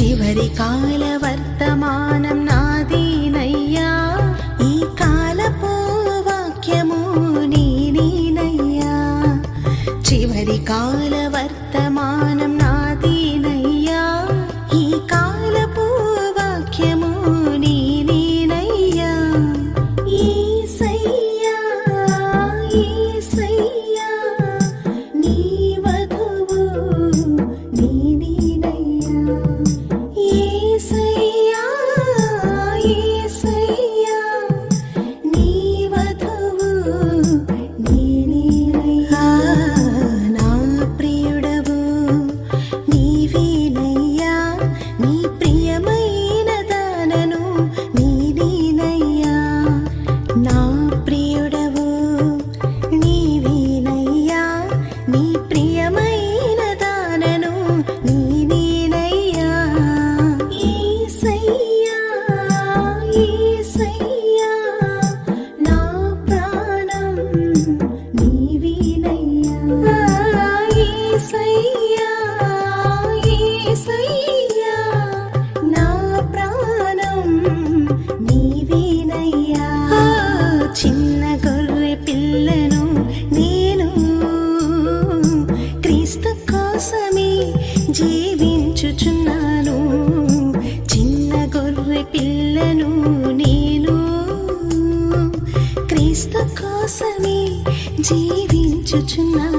చివరి కాల వర్తమానం నాదీనయ్యా, ఈ కాలపు వాక్యము నీనయ్యా. చివరి కాల వర్తమానం నాదీనయ్యా, ఈ కాలపు వాక్యము నీనయ్యా. యేసయ్యా యేసయ్యా నీ వధువు నీనయ్యా. యేసయ్యా యేసయ్యా నీ వధువు నీనయ్యా. నా ప్రియుడవు నీవేనయ్యా, నీ ప్రియమైన దానను నీనయ్యా. నా ప్రియుడవు నీవేనయ్యా, నీ ప్రియమైన దానను నీనయ్యా. యేసయ్యా యేసయ్యా నా ప్రాణం నీవేనయ్యా. యేసయ్యా యేసయ్యా నా ప్రాణం నీవేనయ్యా. చిన్న గొర్రె పిల్లను నేను క్రీస్తు కోసమే జీవించుచున్నాను. చిన్న గొర్రె పిల్లను నేను క్రీస్తు కోసమే జీవించుచున్నాను.